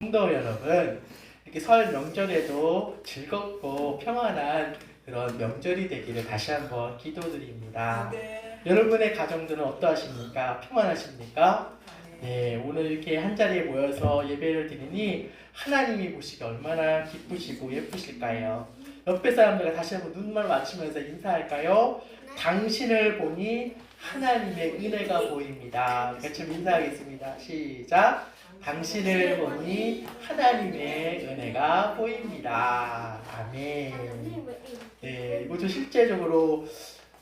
성도 여러분, 이렇게 설 명절에도 즐겁고 평안한 그런 명절이 되기를 다시 한번 기도드립니다. 네. 여러분의 가정들은 어떠하십니까? 평안하십니까? 네, 오늘 이렇게 한자리에 모여서 예배를 드리니 하나님이 보시기 얼마나 기쁘시고 예쁘실까요? 옆에 사람들과 다시 한번 눈만 맞추면서 인사할까요? 당신을 보니 하나님의 은혜가 보입니다. 같이 인사하겠습니다. 시작! 당신을 보니 하나님의 은혜가 보입니다. 아멘. 네, 이것도 실제적으로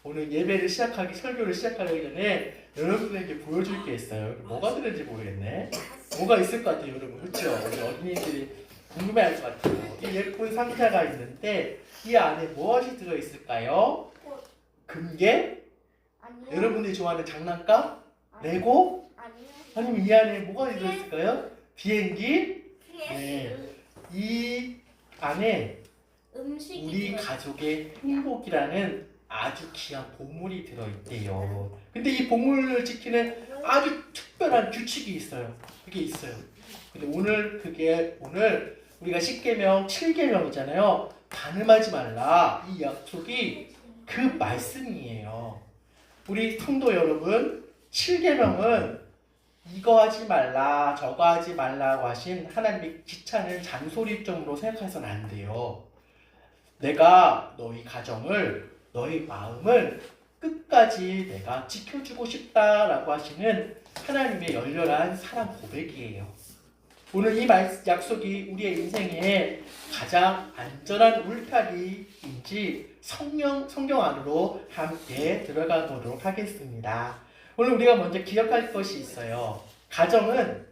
오늘 예배를 시작하기, 설교를 시작하기 전에 여러분에게 보여줄 게 있어요. 뭐가 들는지 모르겠네. 뭐가 있을 것 같아요, 여러분. 그렇죠? 우리 어린이들이 궁금해할 것 같아요. 이 예쁜 상자가 있는데 이 안에 무엇이 들어있을까요? 금괴? 아니요. 여러분들이 좋아하는 장난감? 레고? 아니면 이 안에 뭐가 들어있을까요? 비행기? 네. 이 안에 음식이 우리 가족의 행복이라는 아주 귀한 보물이 들어있대요. 근데 이 보물을 지키는 아주 특별한 규칙이 있어요. 그게 있어요. 근데 오늘 우리가 10계명, 7계명이잖아요. 간음하지 말라. 이 약속이 그 말씀이에요. 우리 성도 여러분, 7계명은 이거 하지 말라, 저거 하지 말라고 하신 하나님의 귀찮은 잔소리점으로 생각해서는 안 돼요. 내가 너희 가정을, 너희 마음을 끝까지 내가 지켜주고 싶다라고 하시는 하나님의 열렬한 사랑 고백이에요. 오늘 이 약속이 우리의 인생에 가장 안전한 울타리인지 성경 안으로 함께 들어가 보도록 하겠습니다. 오늘 우리가 먼저 기억할 것이 있어요. 가정은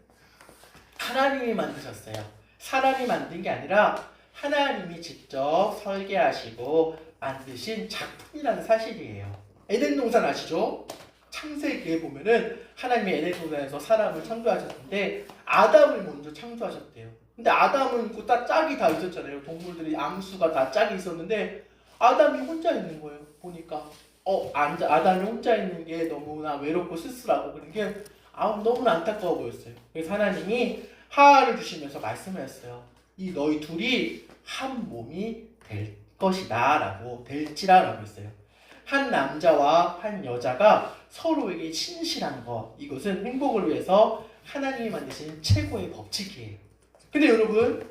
하나님이 만드셨어요. 사람이 만든 게 아니라 하나님이 직접 설계하시고 만드신 작품이라는 사실이에요. 에덴 동산 아시죠? 창세기에 보면은 하나님이 에덴 동산에서 사람을 창조하셨는데 아담을 먼저 창조하셨대요. 근데 아담은 그 짝이 다 있었잖아요. 동물들이 암수가 다 짝이 있었는데 아담이 혼자 있는 거예요. 보니까 아담이 혼자 있는 게 너무나 외롭고 쓸쓸하고 그런 게 너무나 안타까워 보였어요. 그래서 하나님이 하하를 주시면서 말씀하셨어요. 이 너희 둘이 한 몸이 될 것이다 라고 될지라라고 했어요. 한 남자와 한 여자가 서로에게 신실한 것, 이것은 행복을 위해서 하나님이 만드신 최고의 법칙이에요. 근데 여러분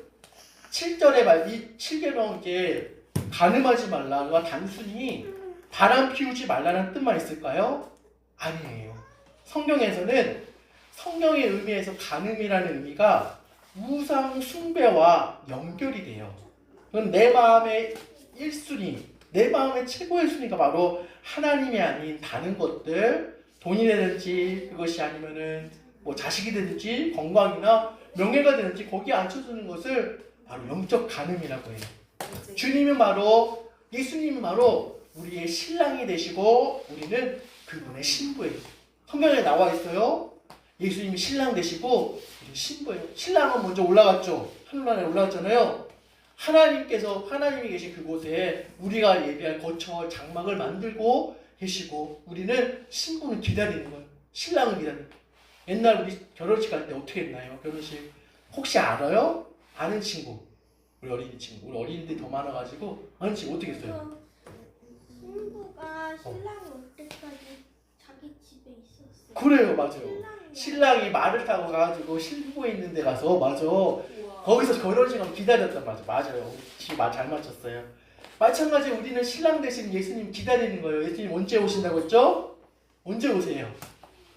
7절에 이 7계명 이게 간음하지 말라가 단순히 바람 피우지 말라는 뜻만 있을까요? 아니에요. 성경에서는 성경의 의미에서 간음이라는 의미가 우상 숭배와 연결이 돼요. 그건 내 마음의 1순위, 내 마음의 최고의 순위가 바로 하나님이 아닌 다른 것들, 돈이 되든지 그것이 아니면은 뭐 자식이 되든지 건강이나 명예가 되든지 거기에 앉혀주는 것을 바로 영적 간음이라고 해요. 예수님은 바로 우리의 신랑이 되시고 우리는 그분의 신부예요. 성경에 나와 있어요. 예수님이 신랑 되시고 우리 신부예요. 신랑은 먼저 올라갔죠. 하늘나라에 올라갔잖아요. 하나님이 계신 그곳에 우리가 예배할 거처 장막을 만들고 계시고 우리는 신부는 기다리는 거예요. 신랑을 기다리는 거예요. 옛날 우리 결혼식 갈 때 어떻게 했나요? 결혼식 혹시 알아요? 아는 친구, 우리 어린이들이 더 많아가지고 아는 친구 어떻게 했어요? 신부가 신랑이 올 때까지 자기 집에 있었어요. 그래요, 맞아요. 신랑이 말을 타고 가가지고 신부에 있는 데 가서 거기서 결혼식을 기다렸단 말이죠. 맞아요. 말 잘 맞췄어요. 마찬가지로 우리는 신랑 대신 예수님 기다리는 거예요. 예수님 언제 오신다고 했죠? 언제 오세요?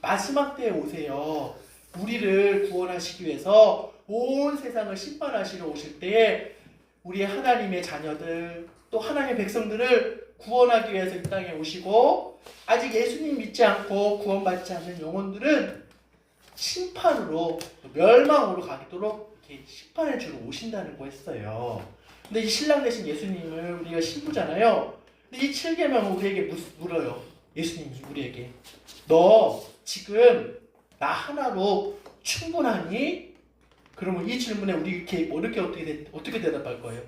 마지막 때에 오세요. 우리를 구원하시기 위해서 온 세상을 심판하시러 오실 때에 우리 하나님의 자녀들 또 하나님의 백성들을 구원하기 위해서 이 땅에 오시고 아직 예수님 믿지 않고 구원받지 않는 영혼들은 심판으로 멸망으로 가도록 이렇게 심판을 주러 오신다는 거 했어요. 근데 이 신랑 대신 예수님을 우리가 신부잖아요. 근데 이 7계명은 우리에게 물어요. 예수님이 우리에게 너 지금 나 하나로 충분하니? 그러면 이 질문에 우리 이렇게 어떻게 대답할 거예요?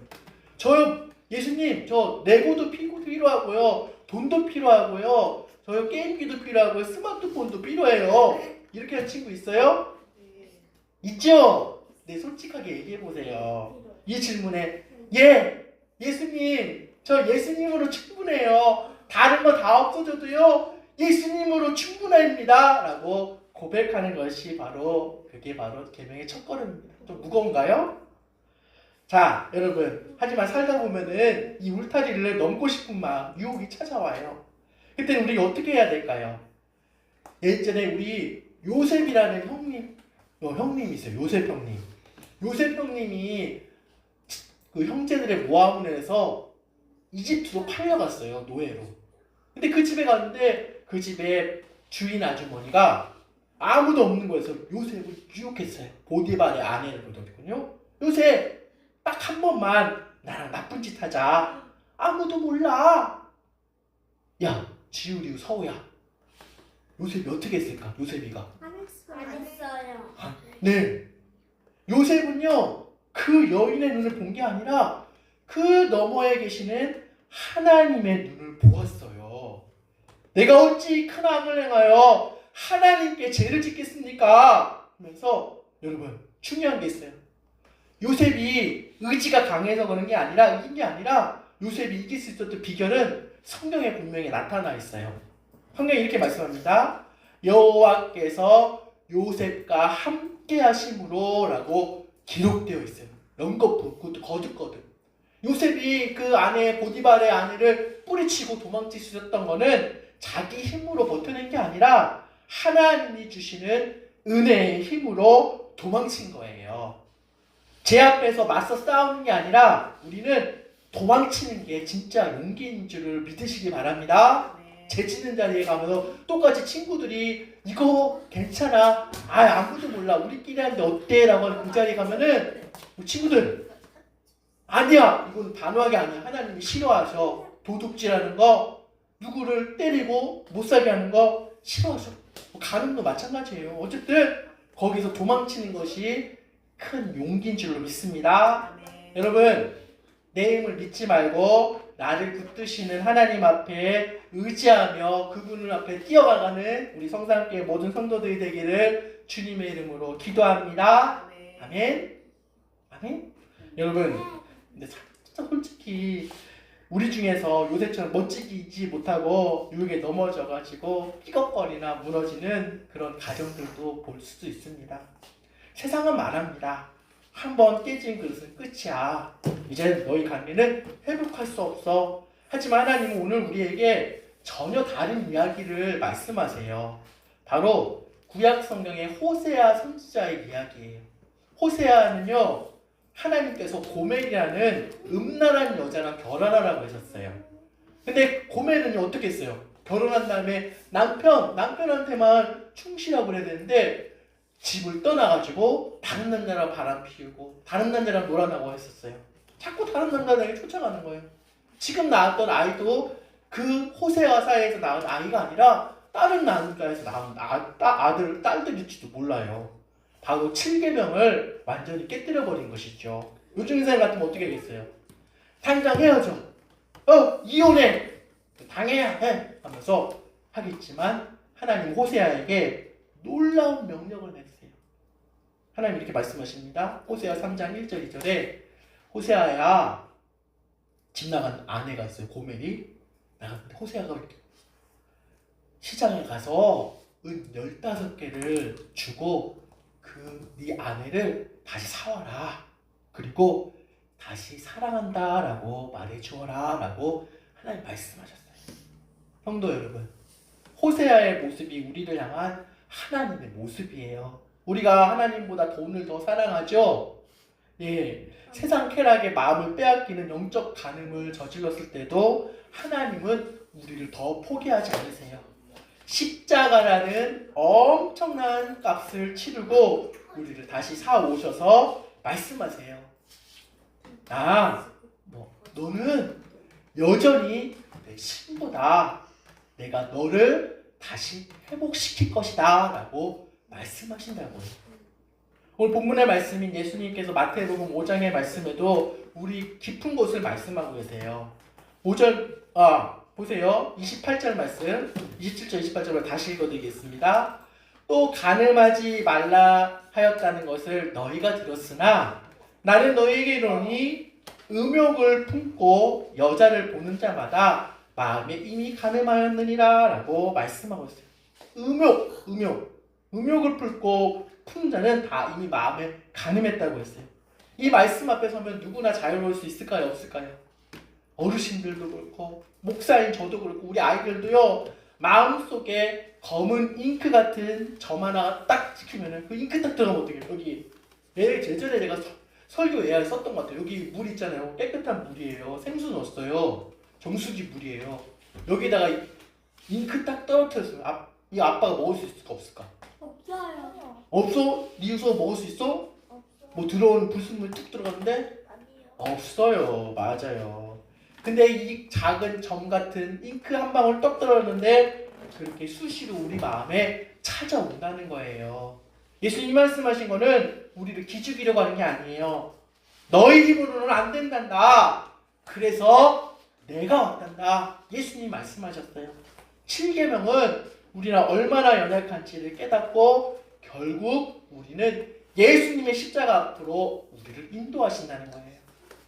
예수님 저 레고도 필요하고요, 돈도 필요하고요, 저 게임기도 필요하고요, 스마트폰도 필요해요. 이렇게 하는 친구 있어요? 있죠? 네, 솔직하게 얘기해 보세요. 이 질문에 예, 예수님, 저 예수님으로 충분해요. 다른 거 다 없어져도요, 예수님으로 충분합니다. 라고 고백하는 것이 그게 바로 계명의 첫걸음입니다. 좀 무거운가요? 자, 여러분, 하지만 살다 보면은 이 울타리를 넘고 싶은 마음, 유혹이 찾아와요. 그때는 우리 어떻게 해야 될까요? 예전에 우리 요셉이라는 형님이 있어요. 요셉 형님. 요셉 형님이 그 형제들의 모함을 해서 이집트로 팔려갔어요. 노예로. 근데 그 집에 갔는데 그 집에 주인 아주머니가 아무도 없는 거여서 요셉을 유혹했어요. 보디발의 아내를 거든요. 요셉, 딱 한 번만 나랑 나쁜 짓 하자. 아무도 몰라. 야, 지우리우 서우야. 요셉이 어떻게 했을까? 요셉이가. 안 했어요. 네. 요셉은요, 그 여인의 눈을 본 게 아니라 그 너머에 계시는 하나님의 눈을 보았어요. 내가 어찌 큰 악을 행하여 하나님께 죄를 짓겠습니까? 하면서 여러분, 중요한 게 있어요. 요셉이 의지가 강해서 그런 게 아니라, 이긴 게 아니라 요셉이 이길 수 있었던 비결은 성경에 분명히 나타나 있어요. 성경이 이렇게 말씀합니다. 여호와께서 요셉과 함께 하심으로 라고 기록되어 있어요. 연거푸, 그것도 거듭거듭. 요셉이 그 아내 보디발의 아내를 뿌리치고 도망칠 수 있었던 거는 자기 힘으로 버텨낸 게 아니라 하나님이 주시는 은혜의 힘으로 도망친 거예요. 제 앞에서 맞서 싸우는 게 아니라 우리는 도망치는 게 진짜 용기인 줄을 믿으시기 바랍니다. 재치는 자리에 가면서 똑같이 친구들이 이거 괜찮아, 아무도 몰라, 우리끼리 하는데 어때? 라고 하는 그 자리에 가면은 우리 친구들, 아니야, 이건 단호하게 아니야. 하나님이 싫어하셔. 도둑질하는 거, 누구를 때리고 못살게 하는 거 싫어하셔. 가늠도 마찬가지예요. 어쨌든 거기서 도망치는 것이 큰 용기인 줄로 믿습니다. 여러분, 내 힘을 믿지 말고 나를 붙드시는 하나님 앞에 의지하며 그분 앞에 뛰어가는 우리 성산교회 모든 성도들이 되기를 주님의 이름으로 기도합니다. 아멘. 아멘. 여러분, 근데 진짜 솔직히 우리 중에서 요새처럼 멋지지 못하고 유혹에 넘어져가지고 삐걱거리나 무너지는 그런 가정들도 볼 수도 있습니다. 세상은 말합니다. 한번 깨진 그릇은 끝이야. 이제 너희 관계는 회복할 수 없어. 하지만 하나님은 오늘 우리에게 전혀 다른 이야기를 말씀하세요. 바로 구약 성경의 호세아 선지자의 이야기예요. 호세아는요, 하나님께서 고멜이라는 음란한 여자랑 결혼하라고 하셨어요. 근데 고멜은 어떻게 했어요? 결혼한 다음에 남편한테만 충실하고 그래야 되는데 집을 떠나가지고 다른 남자랑 바람 피우고 다른 남자랑 놀아나고 했었어요. 자꾸 다른 남자에게 쫓아가는 거예요. 지금 낳았던 아이도 그 호세아 사이에서 낳은 아이가 아니라 다른 남자에서 낳은 딸들일지도 몰라요. 바로 7계명을 완전히 깨뜨려버린 것이죠. 요즘 인생 같으면 어떻게 하겠어요? 당장 헤어져. 이혼해. 당해야 해. 하면서 하겠지만 하나님 호세아에게 놀라운 명령을 내리세요. 하나님 이렇게 말씀하십니다. 호세아 3장 1절 2절에 호세아야, 집 나간 아내가 있어요. 고멜이 나갔는데 호세아가 이렇게 시장에 가서 은 15개를 주고 네 아내를 다시 사와라. 그리고 다시 사랑한다 라고 말해주어라 라고 하나님 말씀하셨어요. 성도 여러분, 호세아의 모습이 우리를 향한 하나님의 모습이에요. 우리가 하나님보다 돈을 더 사랑하죠? 예, 세상 쾌락에 마음을 빼앗기는 영적 간음을 저질렀을 때도 하나님은 우리를 더 포기하지 않으세요. 십자가라는 엄청난 값을 치르고 우리를 다시 사오셔서 말씀하세요. 너는 여전히 내 신부다. 내가 너를 다시 회복시킬 것이다 라고 말씀하신다고요. 오늘 본문의 말씀인 예수님께서 마태복음 5장의 말씀에도 우리 깊은 곳을 말씀하고 계세요. 5절 보세요. 28절 말씀, 27절 28절을 다시 읽어드리겠습니다. 또 간음하지 말라 하였다는 것을 너희가 들었으나 나는 너희에게 이르노니 음욕을 품고 여자를 보는 자마다 마음에 이미 간음하였느니라 라고 말씀하고 있어요. 음욕을 품는 자는 다 이미 마음에 간음했다고 했어요. 이 말씀 앞에 서면 누구나 자유로울 수 있을까요? 없을까요? 어르신들도 그렇고 목사인 저도 그렇고 우리 아이들도요, 마음속에 검은 잉크 같은 점 하나 딱 찍히면은 그 잉크 딱 들어가면 어떡해요? 여기 예전에 내가 설교 예화에 썼던 것 같아요. 여기 물 있잖아요. 깨끗한 물이에요. 생수 넣었어요. 정수기 물이에요. 여기다가 잉크 딱 떨어뜨렸어요. 이 아빠가 먹을 수 있을까 없을까? 없어요. 없어? 리우서 먹을 수 있어? 뭐 들어온 불순물 툭 들어갔는데? 아니요. 없어요. 맞아요. 근데 이 작은 점 같은 잉크 한 방울 떡 떨어졌는데 그렇게 수시로 우리 마음에 찾아온다는 거예요. 예수님 말씀하신 거는 우리를 기죽이려고 하는 게 아니에요. 너희 힘으로는 안 된단다. 그래서 내가 왔단다. 예수님 말씀하셨어요. 7계명은 우리가 얼마나 연약한지를 깨닫고 결국 우리는 예수님의 십자가 앞으로 우리를 인도하신다는 거예요.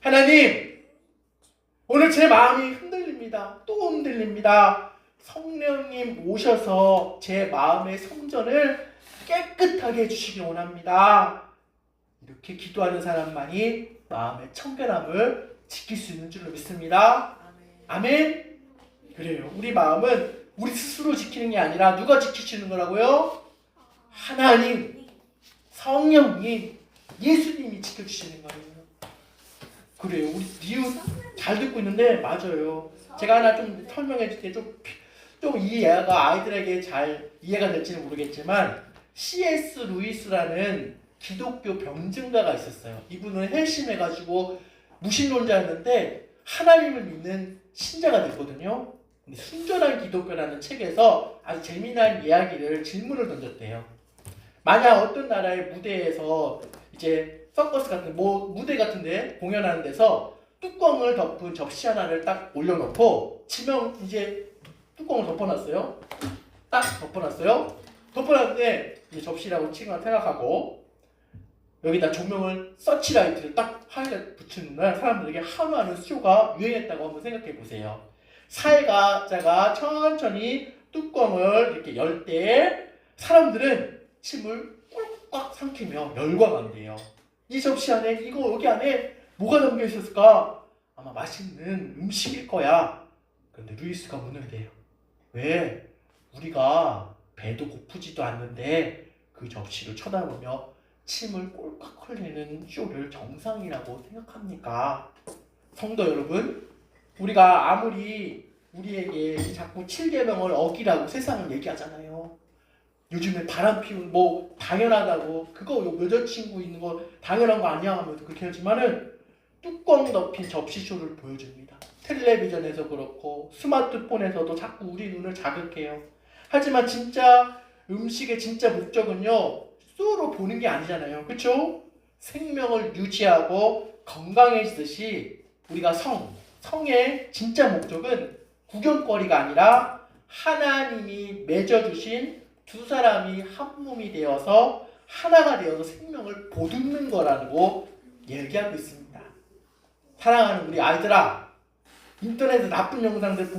하나님, 오늘 제 마음이 흔들립니다. 또 흔들립니다. 성령님 오셔서 제 마음의 성전을 깨끗하게 해주시기 원합니다. 이렇게 기도하는 사람만이 마음의 청결함을 지킬 수 있는 줄로 믿습니다. 아멘. 그래요. 우리 마음은 우리 스스로 지키는 게 아니라 누가 지키시는 거라고요? 하나님, 성령님, 예수님이 지켜주시는 거예요. 그래요. 우리 이웃 잘 듣고 있는데 맞아요. 제가 하나 좀 설명해 줄게. 좀 이 예화가 아이들에게 잘 이해가 될지는 모르겠지만 C.S. 루이스라는 기독교 병증가가 있었어요. 이분은 회심해가지고 무신론자였는데 하나님을 믿는 신자가 됐거든요. 근데 순전한 기독교라는 책에서 아주 재미난 이야기를 질문을 던졌대요. 만약 어떤 나라의 무대에서 이제 서커스 같은 무대 같은데 공연하는 데서 뚜껑을 덮은 접시 하나를 딱 올려놓고 지명 이제 뚜껑을 덮어놨어요. 딱 덮어놨어요. 덮어놨는데 이제 접시라고 친구가 생각하고 여기다 조명을 서치라이트를 딱 하얗게 붙이는 날 사람들에게 한우하는 쇼가 유행했다고 한번 생각해 보세요. 사회자가 천천히 뚜껑을 이렇게 열 때 사람들은 침을 꿀꺽 삼키며 열광한대요. 이 접시 안에 여기 안에 뭐가 담겨 있었을까? 아마 맛있는 음식일 거야. 그런데 루이스가 묻는데요. 왜 우리가 배도 고프지도 않는데 그 접시를 쳐다보며 침을 꼴깍 흘리는 쇼를 정상이라고 생각합니까? 성도 여러분, 우리가 아무리 우리에게 자꾸 7계명을 어기라고 세상은 얘기하잖아요. 요즘에 바람 피우는 당연하다고 그거 여자친구 있는 거 당연한 거 아니야 하면서 그렇게 하지만은 뚜껑 덮인 접시쇼를 보여줍니다. 텔레비전에서 그렇고 스마트폰에서도 자꾸 우리 눈을 자극해요. 하지만 진짜 음식의 진짜 목적은요, 쇼로 보는 게 아니잖아요. 그렇죠? 생명을 유지하고 건강해지듯이 우리가 성의 진짜 목적은 구경거리가 아니라 하나님이 맺어주신 두 사람이 한 몸이 되어서 하나가 되어서 생명을 보듬는 거라고 얘기하고 있습니다. 사랑하는 우리 아이들아, 인터넷에 나쁜 영상들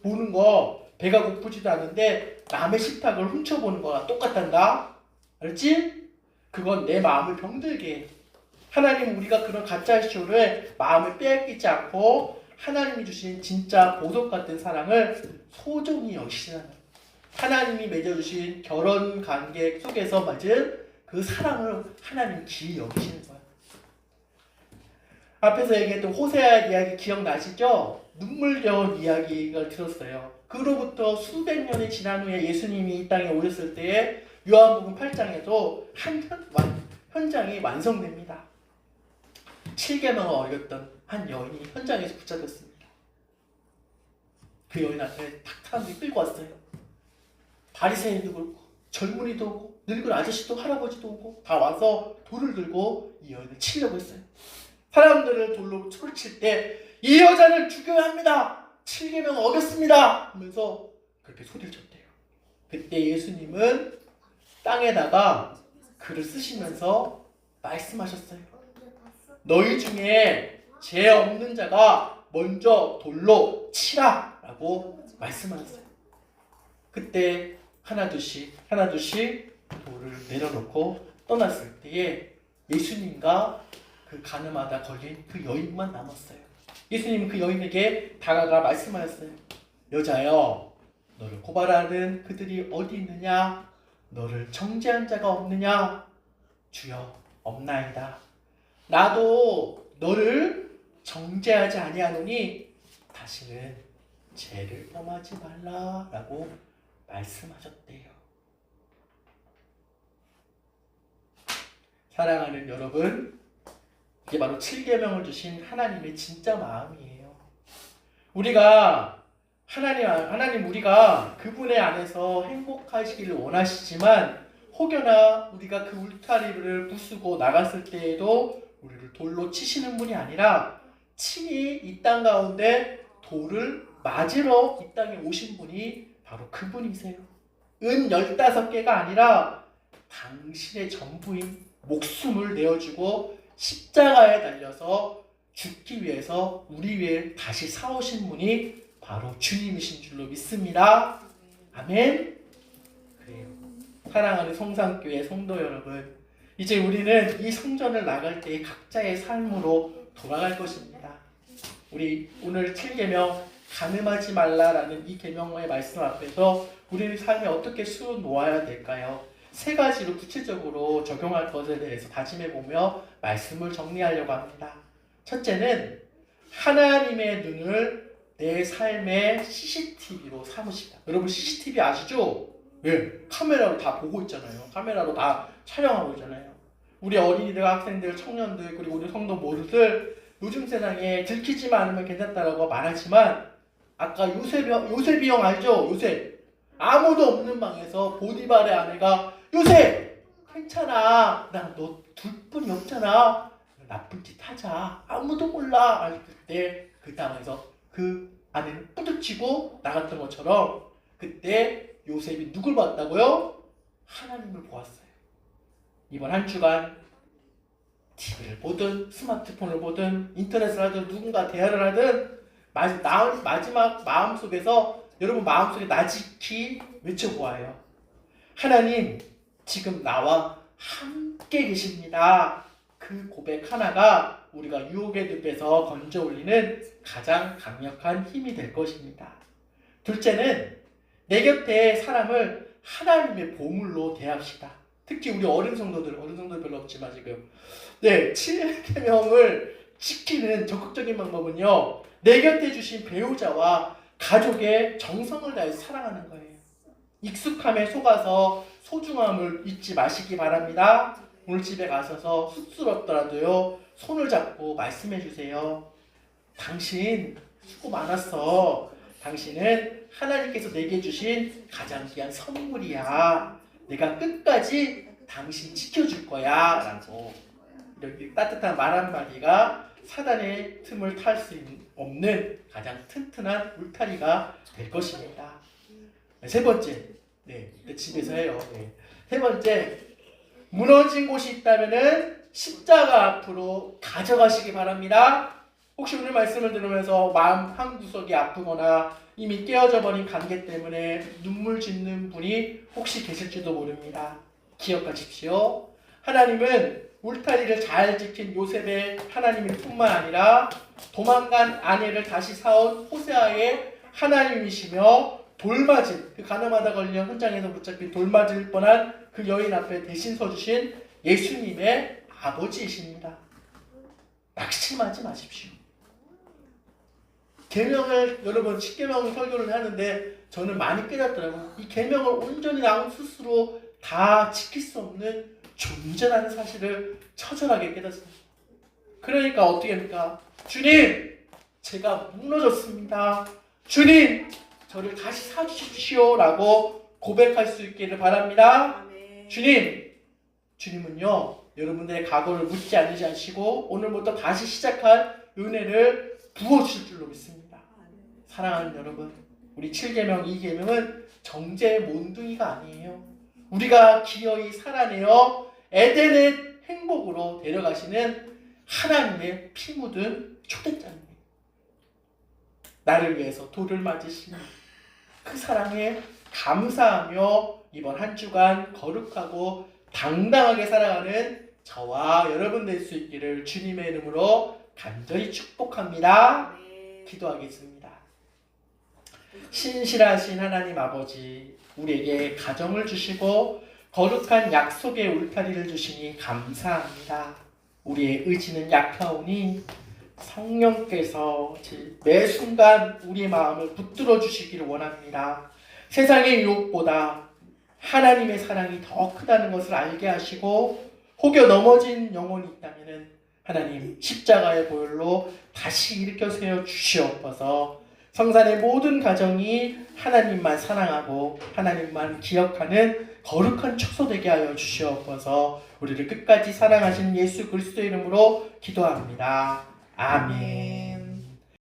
보는 거 배가 고프지도 않은데 남의 식탁을 훔쳐보는 거랑 똑같단다. 알지? 그건 내 마음을 병들게 해. 하나님, 우리가 그런 가짜 쇼를 마음을 빼앗기지 않고 하나님이 주신 진짜 보석 같은 사랑을 소중히 여기시는 하나님이 맺어주신 결혼 관계 속에서 맞은 그 사랑을 하나님 귀히 여기시는 거예요. 앞에서 얘기했던 호세아 이야기 기억나시죠? 눈물겨운 이야기를 들었어요. 그로부터 수백 년이 지난 후에 예수님이 이 땅에 오셨을 때에 요한복음 8장에도 현장이 완성됩니다. 7계명을 어겼던 한 여인이 현장에서 붙잡혔습니다. 그 여인 앞에 탁 사람들이 끌고 왔어요. 바리새인도 그렇고 젊은이도 오고 늙은 아저씨도 할아버지도 오고 다 와서 돌을 들고 이 여인을 치려고 했어요. 사람들을 돌로 초를 칠 때 이 여자를 죽여야 합니다. 7계명 어겼습니다. 하면서 그렇게 소리를 쳤대요. 그때 예수님은 땅에다가 글을 쓰시면서 말씀하셨어요. 너희 중에 죄 없는 자가 먼저 돌로 치라 라고 말씀하셨어요. 그때 하나둘씩 돌을 내려놓고 떠났을 때에 예수님과 그 가늠하다 걸린 그 여인만 남았어요. 예수님은 그 여인에게 다가가 말씀하셨어요. 여자여, 너를 고발하는 그들이 어디 있느냐? 너를 정죄한 자가 없느냐? 주여, 없나이다. 나도 너를 정죄하지 아니하노니 다시는 죄를 범하지 말라라고 말씀하셨대요. 사랑하는 여러분, 이게 바로 7계명을 주신 하나님의 진짜 마음이에요. 우리가 하나님 우리가 그분의 안에서 행복하시기를 원하시지만 혹여나 우리가 그 울타리를 부수고 나갔을 때에도 우리를 돌로 치시는 분이 아니라 친히 이 땅 가운데 돌을 맞으러 이 땅에 오신 분이 바로 그분이세요. 은 15개가 아니라 당신의 전부인 목숨을 내어주고 십자가에 달려서 죽기 위해서 우리 위해 다시 사오신 분이 바로 주님이신 줄로 믿습니다. 아멘. 그래요. 사랑하는 성산교회 성도 여러분, 이제 우리는 이 성전을 나갈 때 각자의 삶으로 돌아갈 것입니다. 우리 오늘 7계명 간음하지 말라라는 이 계명의 말씀 앞에서 우리의 삶에 어떻게 수놓 놓아야 될까요? 3가지로 구체적으로 적용할 것에 대해서 다짐해보며 말씀을 정리하려고 합니다. 첫째는 하나님의 눈을 내 삶의 CCTV로 삼으시다. 여러분 CCTV 아시죠? 예, 카메라로 다 보고 있잖아요. 카메라로 다 촬영하고 있잖아요. 우리 어린이들, 학생들, 청년들, 그리고 우리 성도 모두들 요즘 세상에 들키지만 않으면 괜찮다라고 말하지만 아까 요셉이 형 알죠? 요셉. 아무도 없는 방에서 보디발의 아내가 요셉! 괜찮아. 나 너 둘뿐이 없잖아. 나쁜 짓 하자. 아무도 몰라. 그때 그 당에서 그 아내는 뿌듯치고 나갔던 것처럼 그때 요셉이 누굴 봤다고요? 하나님을 보았어요. 이번 한 주간 TV를 보든 스마트폰을 보든 인터넷을 하든 누군가 대화를 하든 마지막 마음속에서 여러분 마음속에 나직히 외쳐보아요. 하나님 지금 나와 함께 계십니다. 그 고백 하나가 우리가 유혹의 늪에서 건져 올리는 가장 강력한 힘이 될 것입니다. 둘째는 내 곁에 사람을 하나님의 보물로 대합시다. 특히 우리 어린 성도들 별로 없지만 지금 7계명을 지키는 적극적인 방법은요, 내 곁에 주신 배우자와 가족의 정성을 다해서 사랑하는 거예요. 익숙함에 속아서 소중함을 잊지 마시기 바랍니다. 오늘 집에 가셔서 쑥스럽더라도요 손을 잡고 말씀해 주세요. 당신 수고 많았어. 당신은 하나님께서 내게 주신 가장 귀한 선물이야. 내가 끝까지 당신 지켜줄 거야 라고 이렇게 따뜻한 말 한마디가 사단의 틈을 탈 수 없는 가장 튼튼한 울타리가 될 것입니다. 세 번째, 집에서 해요. 세 번째, 무너진 곳이 있다면은 십자가 앞으로 가져가시기 바랍니다. 혹시 오늘 말씀을 들으면서 마음 한구석이 아프거나 이미 깨어져 버린 관계 때문에 눈물 짓는 분이 혹시 계실지도 모릅니다. 기억하십시오. 하나님은 울타리를 잘 지킨 요셉의 하나님일 뿐만 아니라 도망간 아내를 다시 사온 호세아의 하나님이시며 돌맞은 그 가늠하다 걸린 현장에서 붙잡힌 돌맞을 뻔한 그 여인 앞에 대신 서주신 예수님의 아버지이십니다. 낙심하지 마십시오. 계명을 여러분 10계명 설교를 하는데 저는 많이 깨닫더라고요. 이 계명을 온전히 나 스스로 다 지킬 수 없는 존재라는 사실을 처절하게 깨닫습니다. 그러니까 어떻게 합니까? 주님, 제가 무너졌습니다. 주님, 저를 다시 사주십시오 라고 고백할 수 있기를 바랍니다. 주님은요 여러분들의 각오를 묻지 않으시고 오늘부터 다시 시작할 은혜를 부어주실 줄로 믿습니다. 사랑하는 여러분, 우리 7계명 2계명은 정죄의 몬둥이가 아니에요. 우리가 기어이 살아내어 에덴의 행복으로 데려가시는 하나님의 피 묻은 초대장님, 나를 위해서 돌을 맞으시는 그 사랑에 감사하며 이번 한 주간 거룩하고 당당하게 살아가는 저와 여러분 될 수 있기를 주님의 이름으로 간절히 축복합니다. 기도하겠습니다. 신실하신 하나님 아버지, 우리에게 가정을 주시고 거룩한 약속의 울타리를 주시니 감사합니다. 우리의 의지는 약하오니 성령께서 매 순간 우리의 마음을 붙들어 주시기를 원합니다. 세상의 유혹보다 하나님의 사랑이 더 크다는 것을 알게 하시고 혹여 넘어진 영혼이 있다면 하나님 십자가의 보혈로 다시 일으켜 세워 주시옵소서. 성산의 모든 가정이 하나님만 사랑하고 하나님만 기억하는 거룩한 축소 되게 하여 주시옵소서. 우리를 끝까지 사랑하신 예수 그리스도의 이름으로 기도합니다. 아멘.